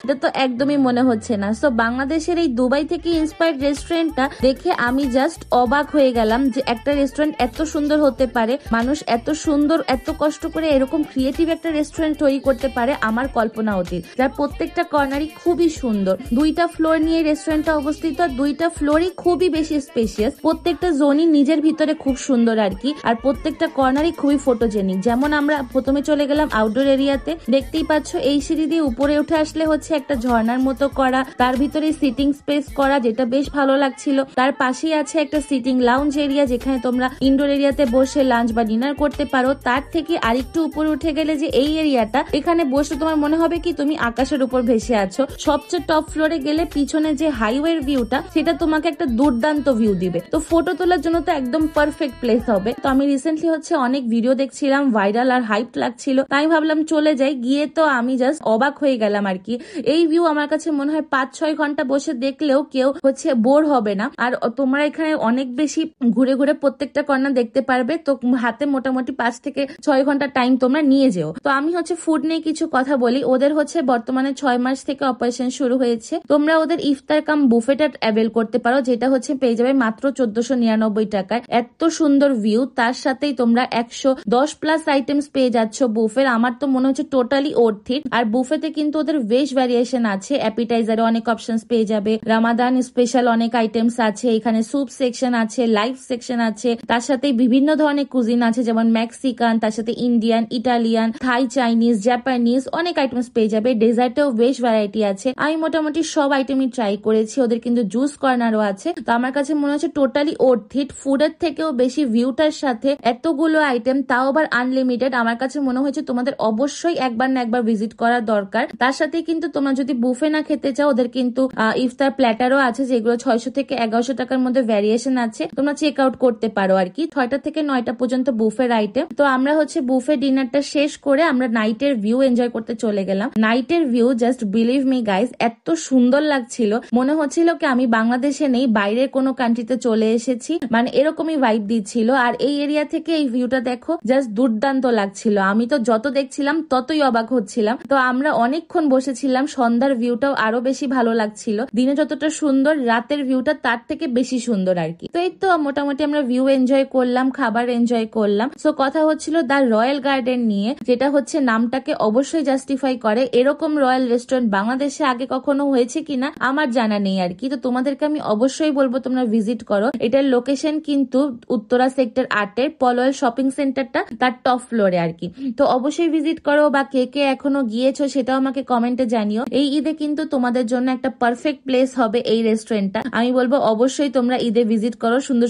এটা তো একদমই মনে হচ্ছে না। সো বাংলাদেশের এই দুবাই থেকে ইন্সপায়ার্ড রেস্টুরেন্টটা দেখে আমি জাস্ট অবাক হয়ে গেলাম যে একটা রেস্টুরেন্ট এত সুন্দর হতে পারে, মানুষ এত সুন্দর এত কষ্ট করে এরকম ক্রিয়েটিভ একটা রেস্টুরেন্ট তৈরি করতে পারে আমার কল্পনা অতীত। যার প্রত্যেকটা কর্নারই খুবই সুন্দর, 2টা ফ্লোর নিয়ে রেস্টুরেন্টটা অবস্থিত, 2টা ফ্লোরই খুবই বেশি স্পেশিয়াস, প্রত্যেকটা জোনই নিজের ভিতরে খুব সুন্দর আর কি। আর প্রত্যেকটা কর্নারই খুবই ফটোজেনিক। যেমন আমরা প্রথমে চলে গেলাম আউটডোর এরিয়াতে, দেখতেই পাচ্ছ এই সিঁড়ি দিয়ে উপরে উঠে আসলে হচ্ছে একটা ঝর্ণার মতো করা, তার ভিতরে সিটিং স্পেস করা, যেটা বেশ ভালো লাগছিল। তার পাশেই আছে একটা সিটিং লাউঞ্জ এরিয়া, যেখানে তোমরা ইনডোর এরিয়াতে বসে লাঞ্চ বা ডিনার করতে পারো। তার থেকে আরেকটু উপরে উঠে গেলে যে এই এরিয়াটা, এখানে বসে তোমার মনে হবে কি তুমি আকাশের উপর ভেসে আছো। সবচেয়ে টপ ফ্লোরে গেলে পিছনে যে হাইওয়ের ভিউটা, সেটা তোমাকে একটা দুর্দান্ত ভিউ দিবে। তো ফটো তোলার জন্য তো একদম পারফেক্ট প্লেস হবে। তো আমি রিসেন্টলি হচ্ছে অনেক ভিডিও দেখছিলাম, ভাইরাল আর হাইপ লাগছিল, তাই ভাবলাম চলে যাই। গিয়ে তো আমি জাস্ট অবাক হয়ে গেলাম আর কি। এই ভিউ আমার কাছে মনে হয় 5-6 ঘন্টা বসে দেখলেও কেউ হচ্ছে বোর হবে না। আর তোমরা এখানে অনেক বেশি ঘুরে ঘুরে প্রত্যেকটা কর্নার দেখতে পারবে। তো হাতে মোটামুটি 5 থেকে 6 ঘন্টা টাইম তোমরা নিয়ে যেও। তো আমি হচ্ছে ফুড নিয়ে কিছু কথা বলি। ওদের হচ্ছে বর্তমানে 6 মাস থেকে অপারেশন শুরু হয়েছে। তোমরা ওদের ইফতার কাম বুফেটা অ্যাভেল করতে পারো, যেটা হচ্ছে পেয়ে যাবে মাত্র 1499 টাকায়। এত সুন্দর ভিউ, তার সাথেই তোমরা 110+ আইটেমস পেয়ে যাচ্ছ বুফের। আমার তো মনে হচ্ছে টোটালি ওর্থ ইট। আর বুফেতে কিন্তু ওদের বেশ ভ্যারিয়েশন আছে, অ্যাপিটাইজারে অনেক অপশনস পেয়ে যাবে, রামাদান স্পেশাল অনেক আইটেমস আছে, এখানে স্যুপ সেকশন আছে, লাইভ সেকশন আছে, তার সাথে বিভিন্ন ধরনের কুজিন আছে, যেমন মেক্সিকান, তার সাথে ইন্ডিয়ান, ইটালিয়ান, থাই, চাইনিজ, জাপানিজ অনেক আইটেমস পেয়ে যাবে। ডেজার্টেও বেশ ভ্যারাইটি আছে। আমি মোটামুটি সব আইটেমই ট্রাই করেছি। ওদের কিন্তু জুস কর্নারও আছে। তো আমার কাছে মনে হচ্ছে টোটালি ওর্থ ইট। ফুডের থেকেও বেশি ভিউটার সাথে এতগুলো আইটেম, তাও আবার আনলিমিটেড। আমার কাছে মনে হয়েছে তোমাদের অবশ্যই একবার না একবার ভিজিট করা দরকার। তার সাথে কিন্তু তোমরা যদি বুফে না খেতে চাও, ওদের কিন্তু ইফতার প্ল্যাটারও আছে, যেগুলো 600 থেকে 1100 টাকার মধ্যে ভ্যারিয়েশন আছে। তোমরা চেক আউট করতে পারো আর কি। 6টা থেকে 9টা পর্যন্ত বুফের আইটেম। তো আমরা হচ্ছে বুফে ডিনারটা শেষ করে আমরা নাইটের ভিউ এনজয় করতে চলে গেলাম। নাইটের view just believe me guys, এত সুন্দর লাগছিল, মনে হচ্ছিল কি আমি বাংলাদেশে নেই, বাইরের কোনো কান্ট্রিতে চলে এসেছি, মানে এরকমই ভাইব দিচ্ছিল। আর এই এরিয়া থেকে এই ভিউটা দেখো, জাস্ট দুর্দান্ত লাগছিল। আমি তো যত দেখছিলাম ততই অবাক হচ্ছিলাম। তো আমরা অনেকক্ষণ বসেছিলাম, সন্ধ্যার ভিউটাও আরো বেশি ভালো লাগছিল। দিনে যতটা সুন্দর, রাতের ভিউটা তার থেকে বেশি সুন্দর আর কি। তো এই তো মোটামুটি আমরা ভিউ এনজয় করলাম, খাবার এনজয় করলাম। সো কথা হচ্ছিল দা রয়্যাল গার্ডেন নিয়ে, যেটা হচ্ছে নামটাকে অবশ্যই জাস্টিফাই করে। এরকম রয়্যাল রেস্টুরেন্ট বাংলাদেশে আগে কখনো হয়েছে কিনা আমার জানা নেই আর কি। তো তোমাদেরকে আমি অবশ্যই বলবো তোমরা ভিজিট করো। এটার লোকেশন কিন্তু উত্তরা সেক্টর 8-এর পলওয়েল শপিং সেন্টারটা, তার টপ ফ্লোরে আর কি। তো অবশ্যই ভিজিট করো, বা কে কে এখনো গিয়েছো সেটাও আমাকে কমেন্টে জানিও। এই ঈদে কিন্তু তোমাদের জন্য একটা পারফেক্ট প্লেস হবে এই রেস্টুরেন্টটা। আমি বলবো অবশ্যই তোমরা ঈদে ভিজিট করো। সুন্দর